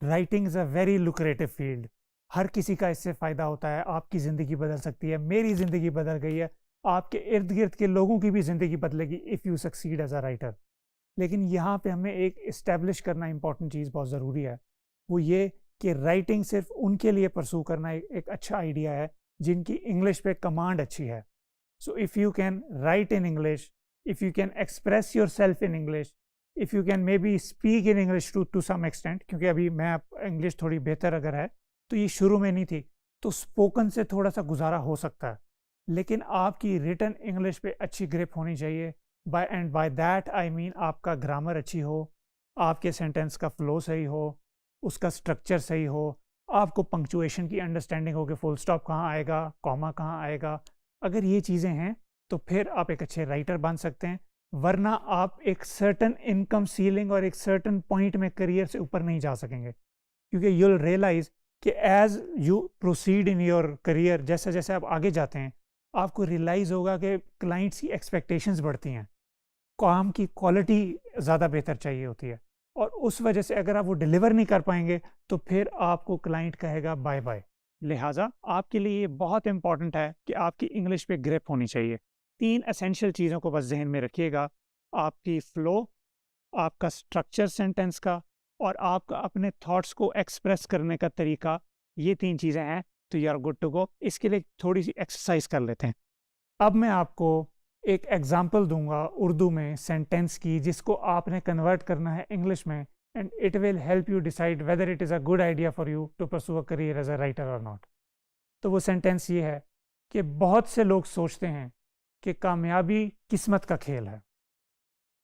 Writing is a very lucrative field. हर किसी का इससे फ़ायदा होता है। आपकी ज़िंदगी बदल सकती है, मेरी ज़िंदगी बदल गई है, आपके इर्द गिर्द के लोगों की भी ज़िंदगी बदलेगी if you succeed as a writer. लेकिन यहाँ पे हमें एक इस्टेब्लिश करना इंपॉर्टेंट चीज़ बहुत ज़रूरी है, वो ये कि राइटिंग सिर्फ उनके लिए परसू करना एक अच्छा आइडिया है जिनकी इंग्लिश पे कमांड अच्छी है। So if you can write in English, if you can express yourself in English, if you can maybe speak in English to some extent, क्योंकि अभी मैं इंग्लिश थोड़ी बेहतर अगर है तो ये शुरू में नहीं थी, तो स्पोकन से थोड़ा सा गुजारा हो सकता है। लेकिन आपकी रिटन इंग्लिश पे अच्छी ग्रिप होनी चाहिए। बाय दैट आई मीन आपका ग्रामर अच्छी हो, आपके सेंटेंस का फ्लो सही हो, उसका स्ट्रक्चर सही हो, आपको पंक्चुएशन की अंडरस्टैंडिंग हो कि फुल स्टॉप कहाँ आएगा, कॉमा कहाँ आएगा। अगर ये चीज़ें हैं तो फिर आप एक अच्छे राइटर बन सकते हैं, वरना आप एक सर्टन इनकम सीलिंग और एक सर्टन पॉइंट में करियर से ऊपर नहीं जा सकेंगे, क्योंकि यू विल रियलाइज कि as you proceed in your career, जैसे जैसे आप आगे जाते हैं आपको रियलाइज होगा कि क्लाइंट्स की एक्सपेक्टेशंस बढ़ती हैं, काम की क्वालिटी ज़्यादा बेहतर चाहिए होती है, और उस वजह से अगर आप वो डिलीवर नहीं कर पाएंगे तो फिर आपको क्लाइंट कहेगा बाय बाय। लिहाजा आपके लिए ये बहुत इंपॉर्टेंट है कि आपकी इंग्लिश पे ग्रिप होनी चाहिए। 3 एसेंशियल चीज़ों को बस ज़हन में रखिएगा, आपकी फ़्लो, आपका स्ट्रक्चर सेंटेंस का, और आपका अपने थॉट्स को एक्सप्रेस करने का तरीका। ये 3 चीज़ें हैं तो you are good to go. इसके लिए थोड़ी सी एक्सरसाइज कर लेते हैं। अब मैं आपको एक एग्जांपल दूंगा उर्दू में सेंटेंस की, जिसको आपने कन्वर्ट करना है इंग्लिश में, and it will help you decide whether it is a good idea for you to pursue a career as a writer और नॉट। तो वो सेंटेंस ये है कि बहुत से लोग सोचते हैं कि कामयाबी किस्मत का खेल है,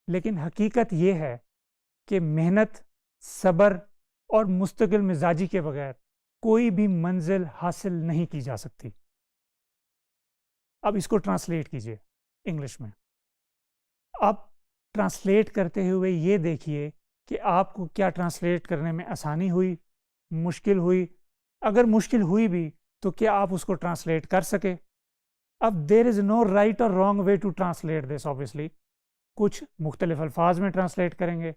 लेकिन हकीकत ये है कि मेहनत, सब्र और मुस्तकिल मिजाजी के बगैर कोई भी मंजिल हासिल नहीं की जा सकती। अब इसको ट्रांसलेट कीजिए इंग्लिश में। अब ट्रांसलेट करते हुए ये देखिए कि आपको क्या ट्रांसलेट करने में आसानी हुई, मुश्किल हुई। अगर मुश्किल हुई भी तो क्या आप उसको ट्रांसलेट कर सके। अब देर इज़ नो राइट और wrong way to translate this obviously. कुछ मुख्तलिफ अल्फाज में ट्रांसलेट करेंगे,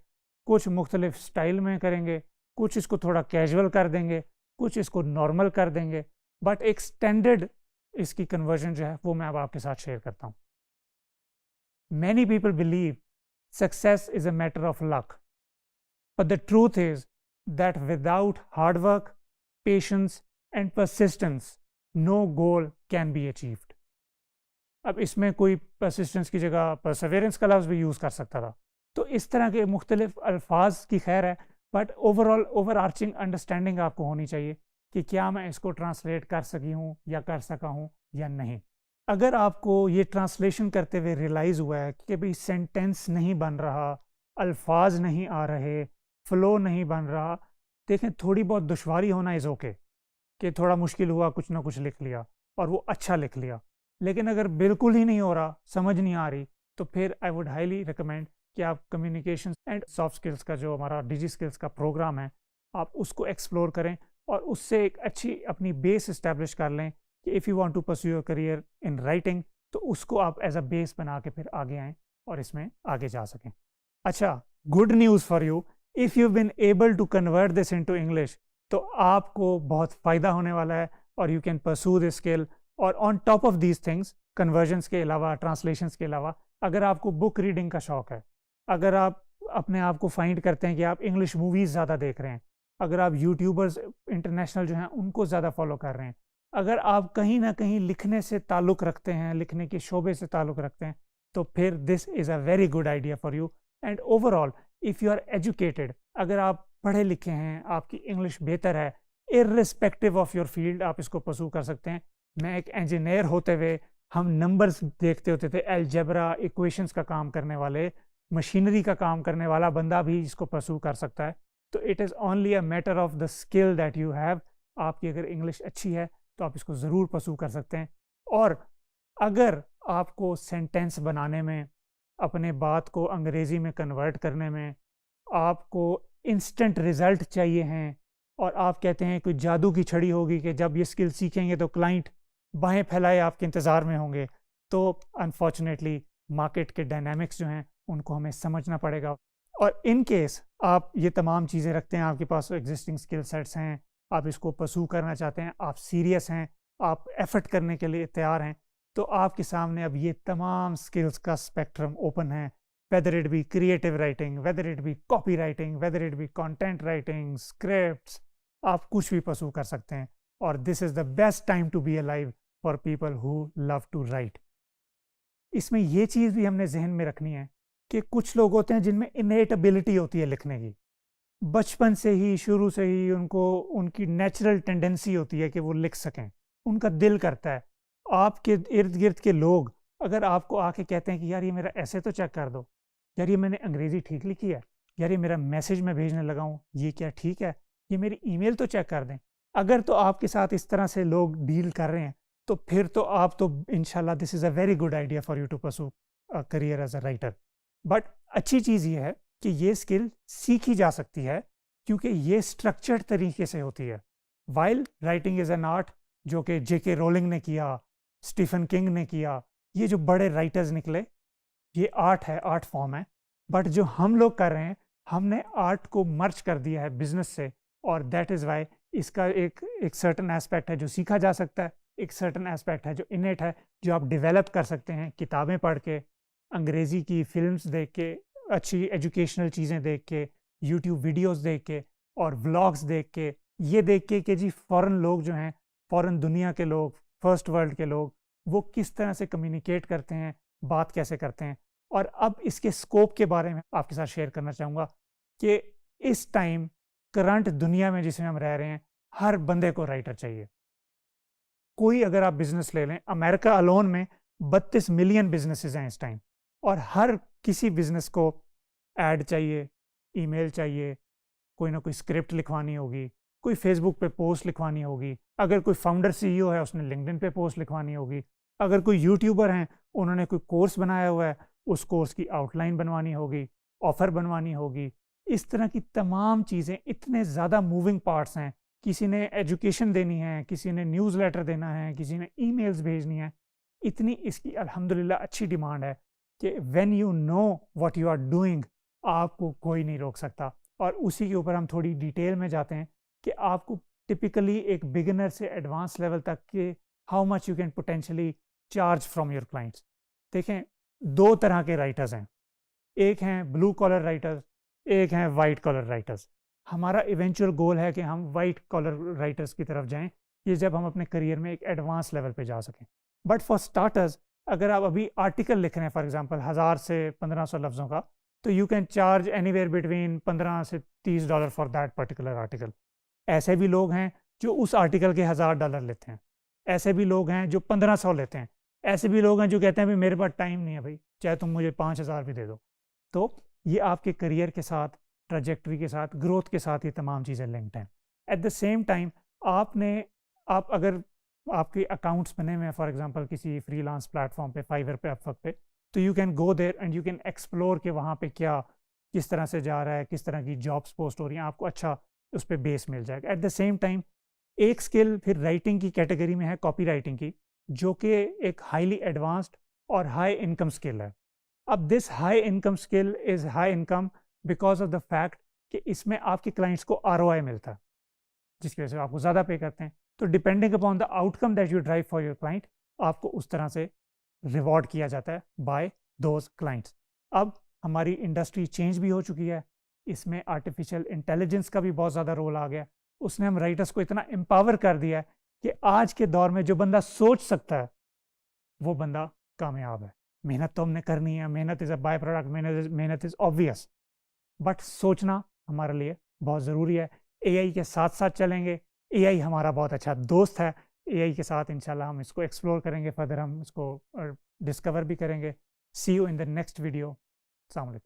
कुछ मुख्तलिफ स्टाइल में करेंगे, कुछ इसको थोड़ा कैजुअल कर देंगे, कुछ इसको नॉर्मल कर देंगे, बट एक स्टैंडर्ड इसकी कन्वर्जन जो है वो मैं अब आपके साथ शेयर करता हूँ। Many people believe success is a matter of luck, but the truth is that without hard work, patience and persistence, no goal can be achieved. अब इसमें कोई persistence की जगह perseverance का लफ्ज़ भी यूज़ कर सकता था। तो इस तरह के मुख्तलिफ अल्फाज की खैर है, बट ओवरऑल ओवरआर्चिंग अंडरस्टैंडिंग आपको होनी चाहिए कि क्या मैं इसको ट्रांसलेट कर सकी हूँ या कर सका हूँ या नहीं। अगर आपको ये ट्रांसलेशन करते हुए रियलाइज़ हुआ है कि भाई सेंटेंस नहीं बन रहा, अल्फाज नहीं आ रहे, फ्लो नहीं बन रहा, देखें थोड़ी बहुत दुश्वारी होना इज़ ओके, कि थोड़ा मुश्किल हुआ, कुछ ना कुछ लिख लिया और वो अच्छा लिख लिया। लेकिन अगर बिल्कुल ही नहीं हो रहा, समझ नहीं आ रही, तो फिर आई वुड हाईली रिकमेंड कि आप कम्युनिकेशन एंड सॉफ्ट स्किल्स का जो हमारा डिजी स्किल्स का प्रोग्राम है, आप उसको एक्सप्लोर करें और उससे एक अच्छी अपनी बेस इस्टेब्लिश कर लें कि if you want to pursue your career in writing, तो उसको आप एज अ बेस बना के फिर आगे आएँ और इसमें आगे जा सकें। अच्छा, good news for you, if you been able to convert this into English, तो आपको बहुत फ़ायदा होने वाला है और you can pursue this skill. और on top of these things, conversions के अलावा, ट्रांसलेशंस के अलावा, अगर आपको बुक रीडिंग का शौक है, अगर आप अपने आप को फाइंड करते हैं कि आप इंग्लिश मूवीज़ ज़्यादा देख रहे हैं, अगर आप यूट्यूबर्स इंटरनेशनल जो हैं उनको ज़्यादा फॉलो कर रहे हैं, अगर आप कहीं ना कहीं लिखने से ताल्लुक़ रखते हैं, लिखने के शोबे से ताल्लुक़ रखते हैं, तो फिर this is a very good idea for you. And overall if you are educated, अगर आप पढ़े लिखे हैं, आपकी इंग्लिश बेहतर है, इर्रिस्पेक्टिव ऑफ योर फील्ड आप इसको परस्यू कर सकते हैं। मैं एक इंजीनियर होते हुए, हम नंबर्स देखते होते थे, अलजेब्रा, इक्वेशंस का काम करने वाले, मशीनरी का काम करने वाला बंदा भी इसको परस्यू कर सकता है। तो it is only a matter of the skill that you have. आपकी अगर इंग्लिश अच्छी है तो आप इसको ज़रूर परस्यू कर सकते हैं। और अगर आपको सेंटेंस बनाने में, अपने बात को अंग्रेज़ी में कन्वर्ट करने में आपको इंस्टेंट रिज़ल्ट चाहिए हैं, और आप कहते हैं कोई जादू की छड़ी होगी कि जब ये स्किल सीखेंगे तो क्लाइंट बाहें फैलाए आपके इंतज़ार में होंगे, तो अनफॉर्चुनेटली मार्केट के डायनामिक्स जो हैं उनको हमें समझना पड़ेगा। और इन केस आप ये तमाम चीज़ें रखते हैं, आपके पास एग्जिस्टिंग स्किल सेट्स हैं, आप इसको परस्यू करना चाहते हैं, आप सीरियस हैं, आप एफर्ट करने के लिए तैयार हैं, तो आपके सामने अब ये तमाम स्किल्स का स्पेक्ट्रम ओपन है, whether it be creative writing, whether it be copywriting, whether it be content writing, scripts, आप कुछ भी परस्यू कर सकते हैं। और this is the best time to be alive for people who love to write. इसमें ये चीज़ भी हमने जहन में रखनी है कि कुछ लोग होते हैं जिनमें इनेट एबिलिटी होती है लिखने की, बचपन से ही, शुरू से ही उनको उनकी नेचुरल टेंडेंसी होती है कि वो लिख सकें, उनका दिल करता है। आपके इर्द गिर्द के लोग अगर आपको आके कहते हैं कि यार ये मेरा ऐसे तो चेक कर दो, यार ये मैंने अंग्रेज़ी ठीक लिखी है, यार ये मेरा मैसेज मैं भेजने लगा हूँ, ये क्या ठीक है, ये मेरी ईमेल तो चेक कर दें, अगर तो आपके साथ इस तरह से लोग डील कर रहे हैं, तो फिर तो आप तो इंशाल्लाह this is a very good idea for you to pursue a career as a writer. But अच्छी चीज़ ये है कि ये स्किल सीखी जा सकती है, क्योंकि ये स्ट्रक्चर्ड तरीके से होती है। While writing is an art, जो कि J.K. रोलिंग ने किया, स्टीफन किंग ने किया, ये जो बड़े राइटर्स निकले, ये आर्ट है, आर्ट फॉर्म है। बट जो हम लोग कर रहे हैं, हमने आर्ट को मर्ज कर दिया है बिजनेस से, और दैट इज़ वाई इसका एक सर्टन एस्पेक्ट है जो सीखा जा सकता है, एक सर्टन एस्पेक्ट है जो इनेट है, जो आप डेवलप कर सकते हैं किताबें पढ़ के, अंग्रेज़ी की फिल्म्स देख के, अच्छी एजुकेशनल चीज़ें देख के, यूट्यूब वीडियोस देख के और व्लॉग्स देख के, ये देख के कि जी फ़ॉरेन लोग जो हैं, फ़ॉरेन दुनिया के लोग, फर्स्ट वर्ल्ड के लोग, वो किस तरह से कम्युनिकेट करते हैं, बात कैसे करते हैं। और अब इसके स्कोप के बारे में आपके साथ शेयर करना चाहूँगा कि इस टाइम करंट दुनिया में जिसमें हम रह रहे हैं, हर बंदे को राइटर चाहिए। कोई अगर आप बिजनेस ले लें, अमेरिका अलोन में 32 मिलियन बिजनेसेस हैं इस टाइम, और हर किसी बिजनेस को ऐड चाहिए, ईमेल चाहिए, कोई ना कोई स्क्रिप्ट लिखवानी होगी, कोई फेसबुक पे पोस्ट लिखवानी होगी, अगर कोई फाउंडर CEO है उसने लिंक्डइन पे पोस्ट लिखवानी होगी, अगर कोई यूट्यूबर हैं उन्होंने कोई कोर्स बनाया हुआ है, उस कोर्स की आउटलाइन बनवानी होगी, ऑफ़र बनवानी होगी। इस तरह की तमाम चीज़ें, इतने ज़्यादा मूविंग पार्ट्स हैं, किसी ने एजुकेशन देनी है, किसी ने न्यूज़लेटर देना है, किसी ने ईमेल्स भेजनी है, इतनी इसकी अल्हम्दुलिल्लाह अच्छी डिमांड है कि when you know what you are doing, आपको कोई नहीं रोक सकता। और उसी के ऊपर हम थोड़ी डिटेल में जाते हैं कि आपको टिपिकली एक बिगिनर से एडवांस लेवल तक के how much you can potentially charge from your clients. देखें, दो तरह के राइटर्स हैं, एक हैं ब्लू कॉलर राइटर्स, एक हैं वाइट कॉलर राइटर्स। हमारा इवेंचुअल गोल है कि हम वाइट कॉलर राइटर्स की तरफ जाएं, ये जब हम अपने करियर में एक एडवांस लेवल पे जा सकें। बट फॉर स्टार्टर्स, अगर आप अभी आर्टिकल लिख रहे हैं फॉर एग्जांपल 1000 से 1500 लफ्ज़ों का, तो you can charge anywhere between $15 से $30 फॉर दैट पर्टिकुलर आर्टिकल। ऐसे भी लोग हैं जो उस आर्टिकल के $1000 लेते हैं, ऐसे भी लोग हैं जो 1500 लेते हैं, ऐसे भी लोग हैं जो कहते हैं भाई मेरे पास टाइम नहीं है भाई, चाहे तुम मुझे 5000 भी दे दो। तो ये आपके करियर के साथ, ट्रजेक्टरी के साथ, ग्रोथ के साथ ये तमाम चीज़ें लिंक्ड हैं। एट द सेम टाइम आप अगर आपके अकाउंट्स बने हुए हैं फॉर एग्जांपल किसी फ्रीलांस प्लेटफॉर्म पे, फाइवर पे, अपवर्क पे, तो you can go there and you can explore कि वहाँ पे क्या किस तरह से जा रहा है, किस तरह की जॉब्स पोस्ट हो रही हैं, आपको अच्छा उस पर बेस मिल जाएगा। एट द सेम टाइम एक स्किल फिर राइटिंग की कैटेगरी में है, कॉपी राइटिंग की, जो कि एक हाईली एडवांस्ड और हाई इनकम स्किल है। अब this high income skill is high income because of the fact कि इसमें आपके क्लाइंट्स को ROI मिलता है, जिसकी वजह से आपको ज़्यादा पे करते हैं। तो depending upon the outcome that you drive for your client, आपको उस तरह से रिवॉर्ड किया जाता है बाय दोज क्लाइंट्स। अब हमारी इंडस्ट्री चेंज भी हो चुकी है, इसमें आर्टिफिशियल इंटेलिजेंस का भी बहुत ज़्यादा रोल आ गया। उसने हम राइटर्स को इतना एम्पावर कर दिया है कि आज के दौर में जो बंदा सोच सकता है वो बंदा कामयाब है। मेहनत तो हमने करनी है, मेहनत इज़ अ बाय प्रोडक्ट, मेहनत इज़ ऑब्वियस, बट सोचना हमारे लिए बहुत ज़रूरी है। AI के साथ साथ चलेंगे, AI हमारा बहुत अच्छा दोस्त है, AI के साथ इंशाल्लाह हम इसको एक्सप्लोर करेंगे, फर्दर हम इसको डिस्कवर भी करेंगे। See you in the next video. अस्सलाम वालेकुम।